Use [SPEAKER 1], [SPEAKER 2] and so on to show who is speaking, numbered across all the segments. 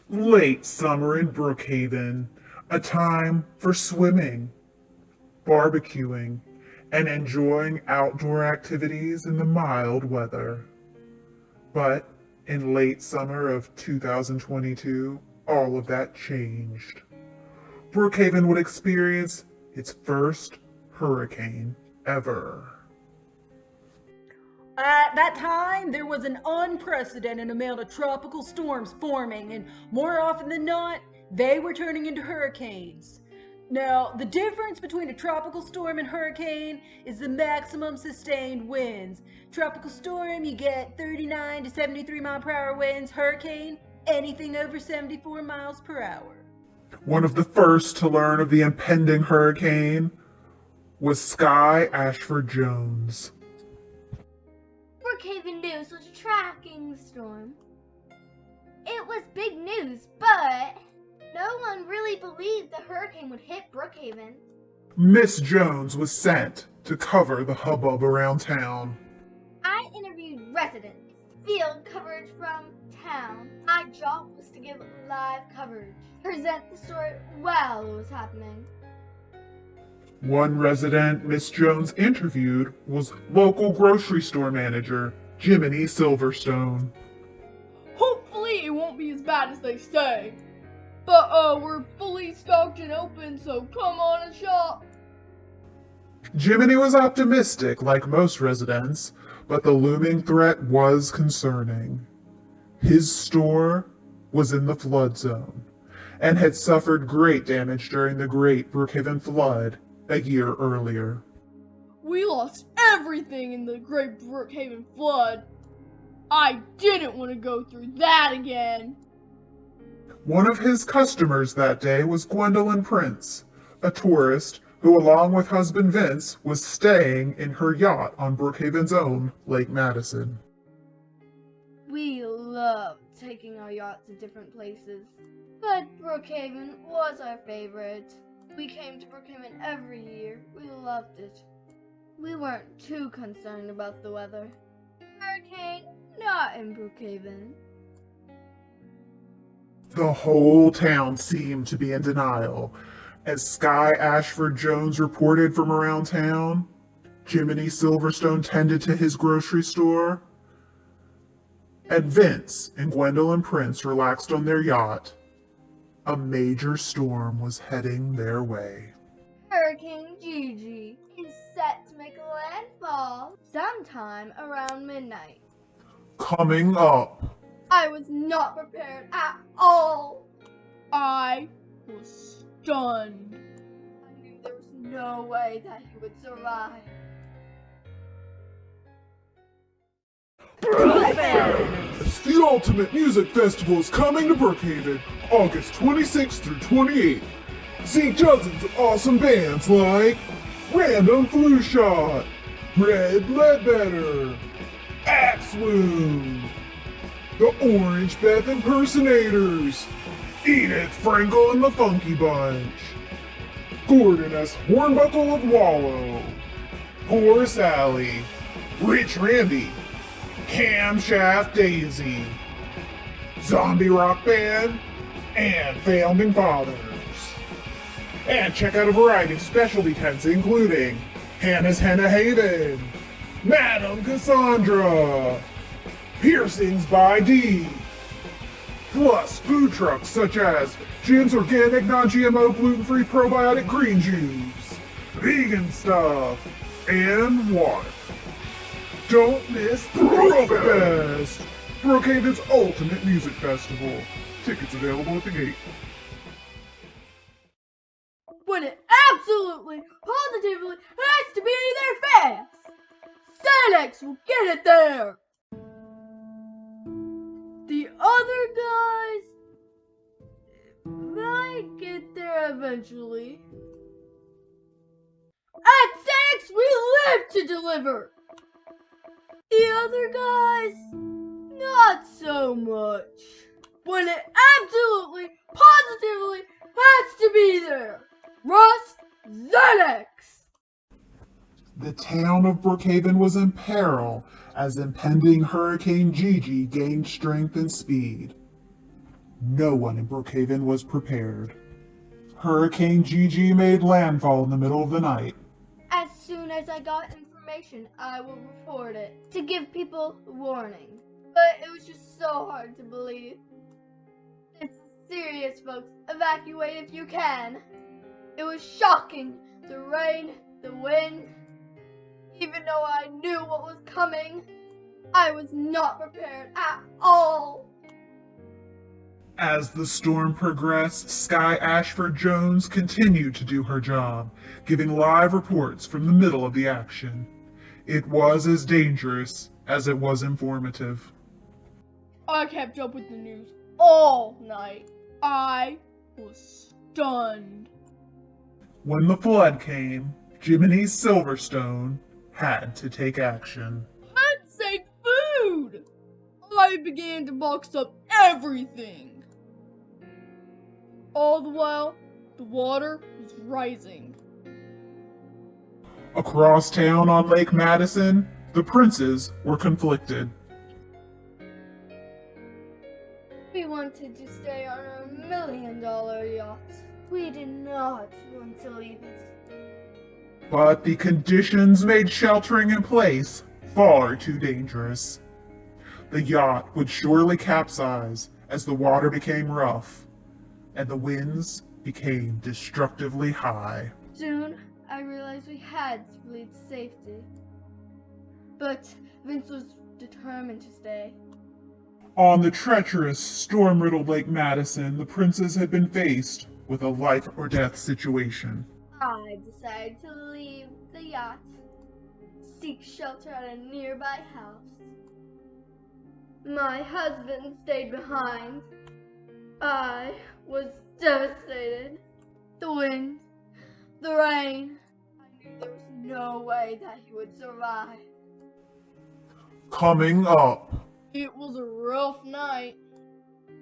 [SPEAKER 1] Late summer in Brookhaven, a time for swimming, barbecuing, and enjoying outdoor activities in the mild weather. But in late summer of 2022, all of that changed. Brookhaven would experience its first hurricane ever.
[SPEAKER 2] At that time, there was an unprecedented amount of tropical storms forming, and more often than not, they were turning into hurricanes. Now, the difference between a tropical storm and hurricane is the maximum sustained winds. Tropical storm, you get 39 to 73 mile per hour winds. Hurricane, anything over 74 miles per hour.
[SPEAKER 1] One of the first to learn of the impending hurricane was Sky Ashford Jones.
[SPEAKER 3] Brookhaven News was tracking the storm. It was big news, but no one really believed the hurricane would hit Brookhaven.
[SPEAKER 1] Miss Jones was sent to cover the hubbub around town.
[SPEAKER 3] I interviewed residents, field coverage from town. My job was to give live coverage, present the story while it was happening.
[SPEAKER 1] One resident Miss Jones interviewed was local grocery store manager Jiminy Silverstone.
[SPEAKER 4] Hopefully it won't be as bad as they say. But we're fully stocked and open, so come on and shop.
[SPEAKER 1] Jiminy was optimistic, like most residents, but the looming threat was concerning. His store was in the flood zone and had suffered great damage during the Great Brookhaven Flood a year earlier.
[SPEAKER 4] We lost everything in the Great Brookhaven flood. I didn't want to go through that again.
[SPEAKER 1] One of his customers that day was Gwendolyn Prince, a tourist who, along with husband Vince, was staying in her yacht on Brookhaven's own Lake Madison.
[SPEAKER 3] We loved taking our yachts to different places, but Brookhaven was our favorite. We came to Brookhaven every year. We loved it. We weren't too concerned about the weather. Hurricane, not in Brookhaven.
[SPEAKER 1] The whole town seemed to be in denial. As Sky Ashford Jones reported from around town, Jiminy Silverstone tended to his grocery store, and Vince and Gwendolyn Prince relaxed on their yacht. A major storm was heading their way.
[SPEAKER 3] Hurricane Gigi is set to make landfall sometime around midnight.
[SPEAKER 1] Coming up.
[SPEAKER 3] I was not prepared at all.
[SPEAKER 4] I was stunned.
[SPEAKER 3] I knew there was no way that he would survive.
[SPEAKER 1] The Ultimate Music Festival is coming to Brookhaven, August 26th through 28th. See dozens of awesome bands like Random Flu Shot, Red Ledbetter, Axe Wound, The Orange Beth Impersonators, Edith Frankel and the Funky Bunch, Gordon S. Hornbuckle of Wallow, Horace Alley, Rich Randy, Camshaft Daisy, Zombie Rock Band, and Founding Fathers. And check out a variety of specialty tents including Hannah's Henna Haven, Madame Cassandra, Piercings by D, plus food trucks such as Jim's Organic Non-GMO Gluten-Free Probiotic Green Juice, vegan stuff, and water. Don't miss Brookfest, Brookhaven's ultimate music festival. Tickets available at the gate.
[SPEAKER 4] When it absolutely, positively has to be there fast. Stanex will get it there. The other guys might get there eventually. At Stanex, we live to deliver. The other guys, not so much. When it absolutely, positively has to be there. Russ Zenex!
[SPEAKER 1] The town of Brookhaven was in peril as impending Hurricane Gigi gained strength and speed. No one in Brookhaven was prepared. Hurricane Gigi made landfall in the middle of the night.
[SPEAKER 3] As soon as I got information, I will report it to give people warning. But it was just so hard to believe. It's serious, folks. Evacuate if you can. It was shocking. The rain, the wind. Even though I knew what was coming, I was not prepared at all.
[SPEAKER 1] As the storm progressed, Sky Ashford-Jones continued to do her job, giving live reports from the middle of the action. It was as dangerous as it was informative.
[SPEAKER 4] I kept up with the news all night. I was stunned.
[SPEAKER 1] When the flood came, Jiminy Silverstone had to take action.
[SPEAKER 4] I'd say food. I began to box up everything. All the while, the water was rising.
[SPEAKER 1] Across town on Lake Madison, the princes were conflicted.
[SPEAKER 3] We wanted to stay on our $1 million yacht. We did not want to leave it.
[SPEAKER 1] But the conditions made sheltering in place far too dangerous. The yacht would surely capsize as the water became rough and the winds became destructively high.
[SPEAKER 3] Soon, I realized we had to flee to safety. But Vince was determined to stay.
[SPEAKER 1] On the treacherous, storm-riddled Lake Madison, the princes had been faced with a life-or-death situation.
[SPEAKER 3] I decided to leave the yacht, seek shelter at a nearby house. My husband stayed behind. I was devastated. The wind, the rain. I knew there was no way that he would survive.
[SPEAKER 1] Coming up.
[SPEAKER 4] It was a rough night.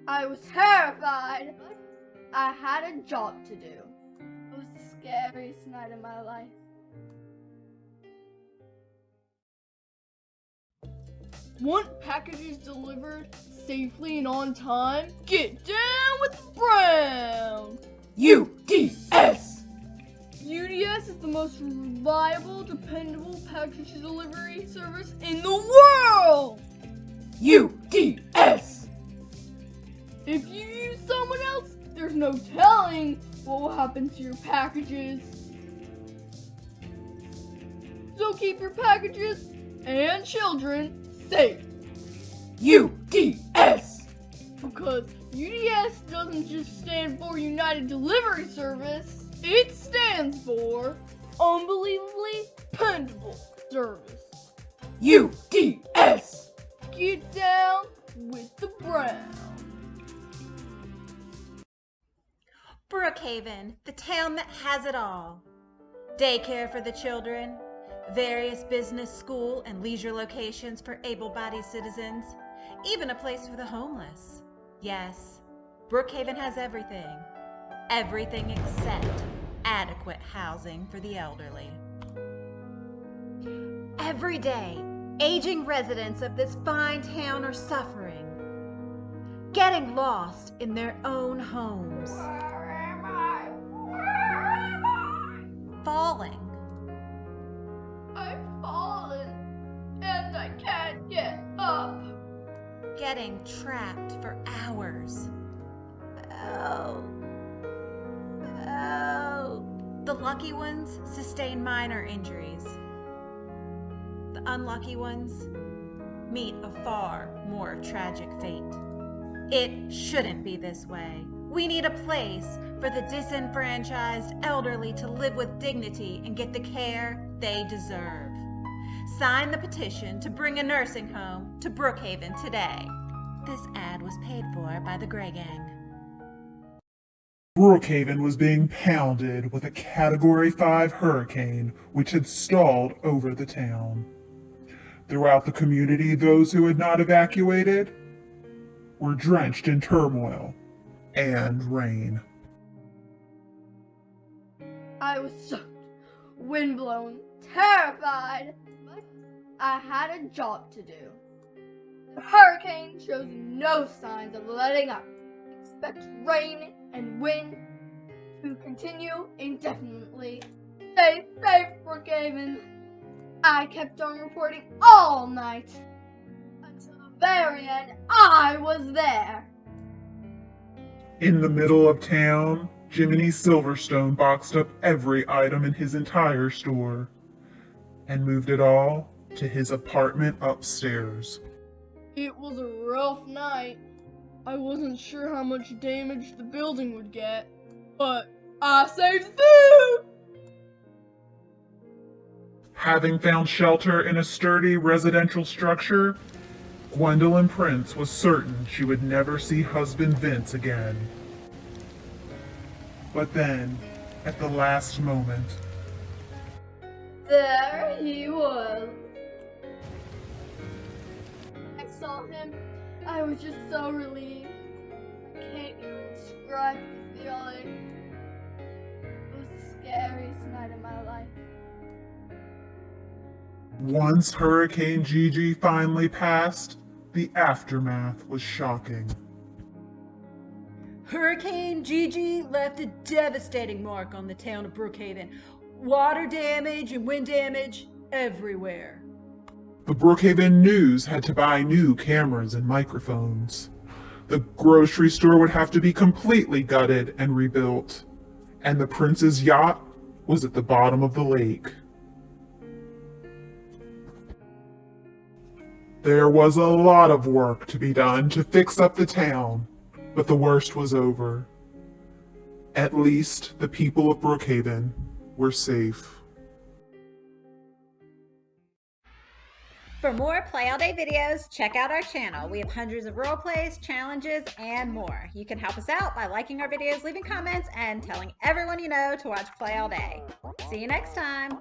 [SPEAKER 3] I was terrified. I had a job to do. It was the scariest night of my life.
[SPEAKER 4] Want packages delivered safely and on time? Get down with the Brown! UDS! UDS is the most reliable, dependable package delivery service in the world! UDS! If you use someone else, there's no telling what will happen to your packages. So keep your packages and children safe. UDS! Because UDS doesn't just stand for United Delivery Service, it stands for Unbelievably Dependable Service. UDS! Get down with the Brown.
[SPEAKER 2] Brookhaven, the town that has it all. Daycare for the children, various business, school, and leisure locations for able-bodied citizens, even a place for the homeless. Yes, Brookhaven has everything. Everything except adequate housing for the elderly. Every day, aging residents of this fine town are suffering, getting lost in their own homes. Falling.
[SPEAKER 3] I've fallen, and I can't get up.
[SPEAKER 2] Getting trapped for hours. Oh. The lucky ones sustain minor injuries. The unlucky ones meet a far more tragic fate. It shouldn't be this way. We need a place for the disenfranchised elderly to live with dignity and get the care they deserve. Sign the petition to bring a nursing home to Brookhaven today. This ad was paid for by the Grey Gang.
[SPEAKER 1] Brookhaven was being pounded with a Category 5 hurricane which had stalled over the town. Throughout the community, those who had not evacuated were drenched in turmoil and rain.
[SPEAKER 3] I was soaked, windblown, terrified, but I had a job to do. The hurricane shows no signs of letting up, expect rain and wind to continue indefinitely. Stay safe, Brookhaven. I kept on reporting all night. Until the very end, I was there.
[SPEAKER 1] In the middle of town, Jiminy Silverstone boxed up every item in his entire store and moved it all to his apartment upstairs.
[SPEAKER 4] It was a rough night. I wasn't sure how much damage the building would get, but I saved food!
[SPEAKER 1] Having found shelter in a sturdy residential structure, Gwendolyn Prince was certain she would never see husband Vince again. But then, at the last moment,
[SPEAKER 3] There he was. I saw him. I was just so relieved. I can't even describe the feeling. It was the scariest night of my life.
[SPEAKER 1] once Hurricane Gigi finally passed, the aftermath was shocking.
[SPEAKER 2] Hurricane Gigi left a devastating mark on the town of Brookhaven. Water damage and wind damage everywhere.
[SPEAKER 1] The Brookhaven News had to buy new cameras and microphones. The grocery store would have to be completely gutted and rebuilt. And the prince's yacht was at the bottom of the lake. There was a lot of work to be done to fix up the town, but the worst was over. At least the people of Brookhaven were safe.
[SPEAKER 5] For more Play All Day videos, check out our channel. We have hundreds of role plays, challenges, and more. You can help us out by liking our videos, leaving comments, and telling everyone you know to watch Play All Day. See you next time!